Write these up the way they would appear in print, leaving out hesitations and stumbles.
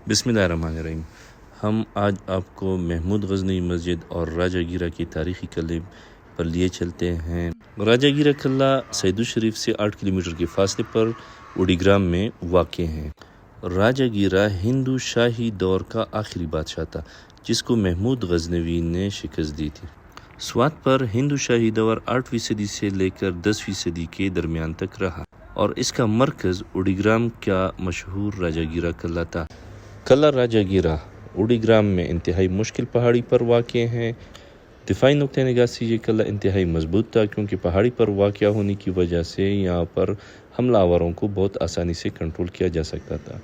بسم اللہ الرحمن الرحیم۔ ہم آج آپ کو محمود غزنوی مسجد اور راجہ گیرہ کی تاریخی قلعے پر لیے چلتے ہیں۔ راجہ گیرہ قلعہ سعید الشریف سے 8 کلومیٹر کے فاصلے پر اوڈی گرام میں واقع ہے۔ راجہ گیرہ ہندو شاہی دور کا آخری بادشاہ تھا جس کو محمود غزنوی نے شکست دی تھی۔ سوات پر ہندو شاہی دور 8ویں صدی سے لے کر 10ویں صدی کے درمیان تک رہا اور اس کا مرکز اوڈی گرام کا مشہور راجہ گیرہ قلعہ تھا۔ قلعہ راجہ گیرہ اوڈی گرام میں انتہائی مشکل پہاڑی پر واقع ہے۔ دفاعی نقطہ نگاہ سے یہ قلعہ انتہائی مضبوط تھا کیونکہ پہاڑی پر واقع ہونے کی وجہ سے یہاں پر حملہ آوروں کو بہت آسانی سے کنٹرول کیا جا سکتا تھا۔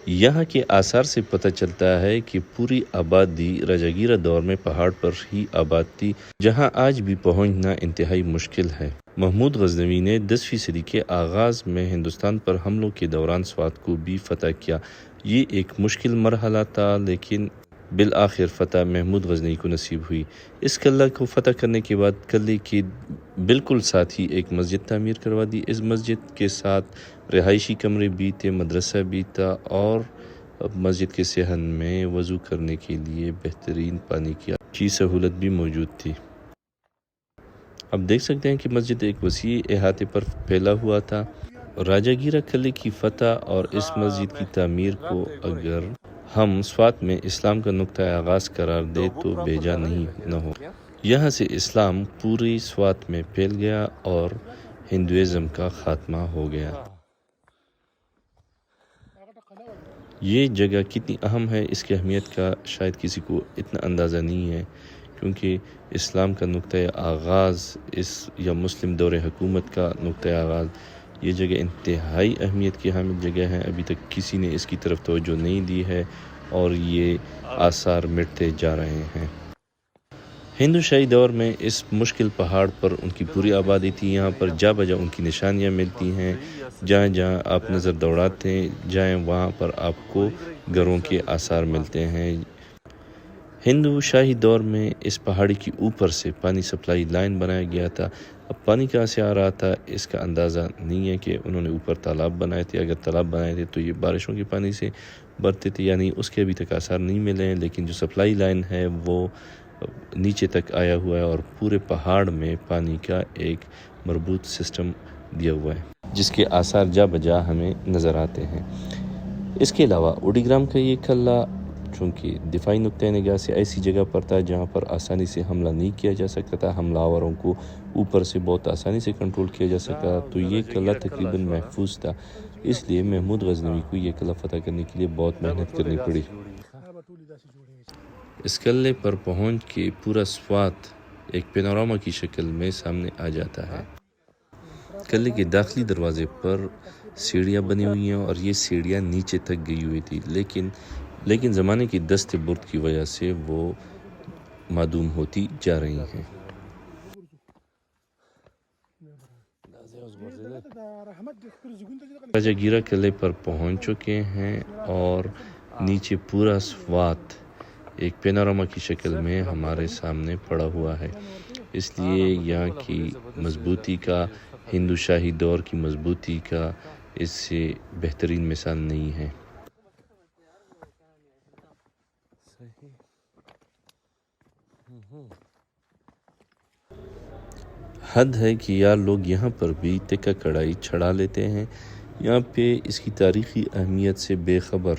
یہاں کے آثار سے پتہ چلتا ہے کہ پوری آبادی راجہ گیرہ دور میں پہاڑ پر ہی آباد تھی جہاں آج بھی پہنچنا انتہائی مشکل ہے۔ محمود غزنوی نے 10ویں صدی کے آغاز میں ہندوستان پر حملوں کے دوران سوات کو بھی فتح کیا۔ یہ ایک مشکل مرحلہ تھا لیکن بالآخر فتح محمود غزنوی کو نصیب ہوئی۔ اس قلعہ کو فتح کرنے کے بعد قلعے کے بالکل ساتھ ہی ایک مسجد تعمیر کروا دی۔ اس مسجد کے ساتھ رہائشی کمرے بھی تھے، مدرسہ بھی تھا اور مسجد کے صحن میں وضو کرنے کے لیے بہترین پانی کی سہولت بھی موجود تھی۔ اب دیکھ سکتے ہیں کہ مسجد ایک وسیع احاطے پر پھیلا ہوا تھا۔ راجہ گیرہ قلعے کی فتح اور اس مسجد کی تعمیر کو اگر ہم سوات میں اسلام کا نقطہ آغاز قرار دیں تو بیجا نہ ہو۔ یہاں سے اسلام پوری سوات میں پھیل گیا اور ہندوازم کا خاتمہ ہو گیا۔ یہ جگہ کتنی اہم ہے اس کی اہمیت کا شاید کسی کو اتنا اندازہ نہیں ہے کیونکہ اسلام کا نقطہ آغاز یا مسلم دور حکومت کا نقطہ آغاز یہ جگہ انتہائی اہمیت کی حامل جگہ ہے۔ ابھی تک کسی نے اس کی طرف توجہ نہیں دی ہے اور یہ آثار مٹتے جا رہے ہیں۔ ہندو شاہی دور میں اس مشکل پہاڑ پر ان کی پوری آبادی تھی۔ یہاں پر جا بجا ان کی نشانیاں ملتی ہیں۔ جہاں جہاں آپ نظر دوڑاتے جائیں وہاں پر آپ کو گھروں کے آثار ملتے ہیں۔ ہندو شاہی دور میں اس پہاڑی کی اوپر سے پانی سپلائی لائن بنایا گیا تھا۔ اب پانی کہاں سے آ رہا تھا اس کا اندازہ نہیں ہے کہ انہوں نے اوپر تالاب بنائے تھے۔ اگر تالاب بنائے تھے تو یہ بارشوں کے پانی سے بھرتے تھے، یعنی اس کے ابھی تک آثار نہیں ملے ہیں، لیکن جو سپلائی لائن ہے وہ نیچے تک آیا ہوا ہے اور پورے پہاڑ میں پانی کا ایک مربوط سسٹم دیا ہوا ہے جس کے آثار جا بجا ہمیں نظر آتے ہیں۔ اس کے علاوہ اوڈی گرام کا یہ قلعہ چونکہ دفاعی نقطہ نگاہ سے ایسی جگہ پر تھا جہاں پر آسانی سے حملہ نہیں کیا جا سکتا تھا، حملہ آوروں کو اوپر سے بہت آسانی سے کنٹرول کیا جا سکتا، تو یہ قلعہ تقریباً محفوظ تھا۔ اس لیے محمود غزنوی کو یہ قلعہ فتح کرنے کے لیے بہت محنت کرنی پڑی۔ اس قلعے پر پہنچ کے پورا سوات ایک پینوراما کی شکل میں سامنے آ جاتا ہے۔ قلعے کے داخلی دروازے پر سیڑھیاں بنی ہوئی ہیں اور یہ سیڑھیاں نیچے تک گئی ہوئی تھی لیکن زمانے کی دست برد کی وجہ سے وہ معدوم ہوتی جا رہی ہیں۔ راجہ گیرہ قلعے پر پہنچ چکے ہیں اور نیچے پورا سوات ایک پینوراما کی شکل میں ہمارے سامنے پڑا ہوا ہے۔ اس لیے یہاں کی مضبوطی کا، ہندو شاہی دور کی مضبوطی کا اس سے بہترین مثال نہیں ہے۔ حد ہے کہ یار لوگ یہاں پر بھی تکہ کڑائی چڑھا لیتے ہیں۔ یہاں پہ اس کی تاریخی اہمیت سے بے خبر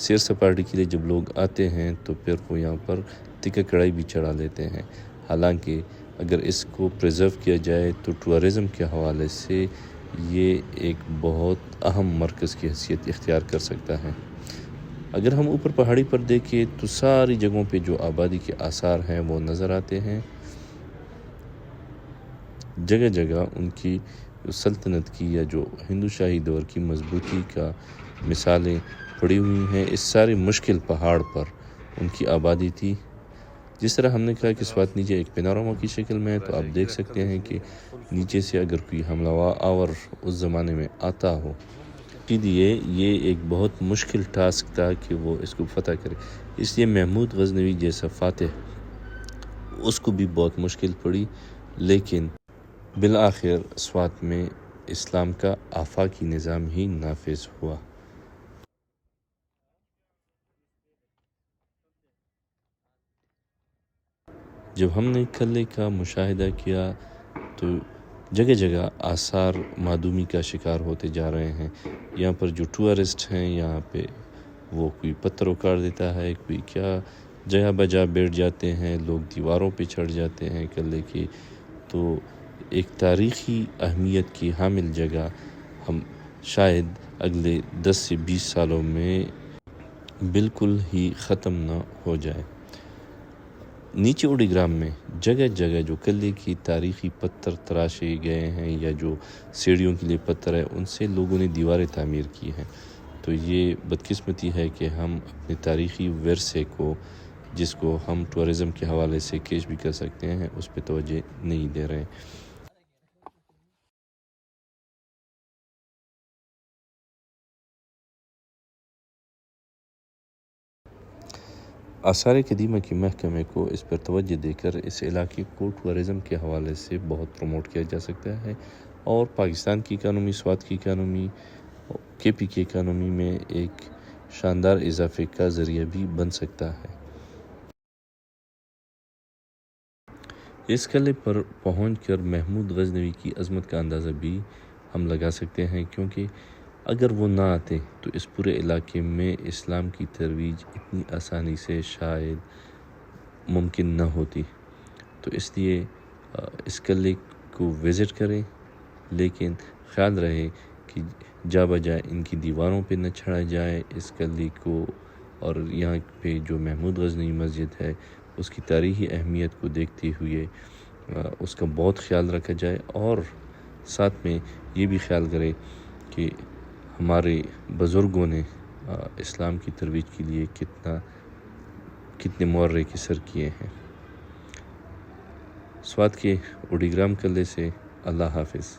سیر سپاٹے کے لیے جب لوگ آتے ہیں تو پھر وہ یہاں پر تکہ کڑائی بھی چڑھا لیتے ہیں۔ حالانکہ اگر اس کو پریزرو کیا جائے تو ٹورازم کے حوالے سے یہ ایک بہت اہم مرکز کی حیثیت اختیار کر سکتا ہے۔ اگر ہم اوپر پہاڑی پر دیکھیں تو ساری جگہوں پہ جو آبادی کے آثار ہیں وہ نظر آتے ہیں۔ جگہ جگہ ان کی سلطنت کی یا جو ہندو شاہی دور کی مضبوطی کا مثالیں پڑی ہوئی ہیں۔ اس سارے مشکل پہاڑ پر ان کی آبادی تھی۔ جس طرح ہم نے کہا کہ سوات نیچے ایک پینوراما کی شکل میں ہے تو آپ دیکھ سکتے ہیں کہ نیچے سے اگر کوئی حملہ آور اس زمانے میں آتا ہو کے لیے یہ ایک بہت مشکل ٹاسک تھا کہ وہ اس کو فتح کرے۔ اس لیے محمود غزنوی جیسا فاتح اس کو بھی بہت مشکل پڑی، لیکن بالآخر سوات میں اسلام کا آفاقی نظام ہی نافذ ہوا۔ جب ہم نے قلعے کا مشاہدہ کیا تو جگہ جگہ آثار معدومی کا شکار ہوتے جا رہے ہیں. یہاں پر جو ٹورسٹ ہیں یہاں پہ وہ کوئی پتھر اکاڑ دیتا ہے، کوئی کیا جگہ بجا بیٹھ جاتے ہیں، لوگ دیواروں پہ چڑھ جاتے ہیں قلعے کی. تو ایک تاریخی اہمیت کی حامل جگہ ہم شاید اگلے 10 سے 20 سالوں میں بالکل ہی ختم نہ ہو جائے. نیچے اوڈی گرام میں جگہ جگہ جو قلعے کی تاریخی پتھر تراشے گئے ہیں یا جو سیڑھیوں کے لیے پتھر ہے ان سے لوگوں نے دیواریں تعمیر کی ہیں. تو یہ بدقسمتی ہے کہ ہم اپنے تاریخی ورثے کو، جس کو ہم ٹورزم کے حوالے سے کیش بھی کر سکتے ہیں، اس پہ توجہ نہیں دے رہے. آثار قدیمہ کے محکمے کو اس پر توجہ دے کر اس علاقے کو ٹورزم کے حوالے سے بہت پروموٹ کیا جا سکتا ہے اور پاکستان کی اکانومی، سوات کی اکانومی، کے پی کی اکانومی میں ایک شاندار اضافے کا ذریعہ بھی بن سکتا ہے. اس قلعے پر پہنچ کر محمود غزنوی کی عظمت کا اندازہ بھی ہم لگا سکتے ہیں، کیونکہ اگر وہ نہ آتے تو اس پورے علاقے میں اسلام کی ترویج اتنی آسانی سے شاید ممکن نہ ہوتی. تو اس لیے اس قلعے کو وزٹ کریں، لیکن خیال رہے کہ جا بجا ان کی دیواروں پہ نہ چڑھا جائے اس قلعے کو. اور یہاں پہ جو محمود غزنوی مسجد ہے اس کی تاریخی اہمیت کو دیکھتے ہوئے اس کا بہت خیال رکھا جائے، اور ساتھ میں یہ بھی خیال کرے کہ ہمارے بزرگوں نے اسلام کی ترویج کے لیے کتنے معرے کے سر کیے ہیں. سوات کے اوڈی گرام قلعے سے اللہ حافظ.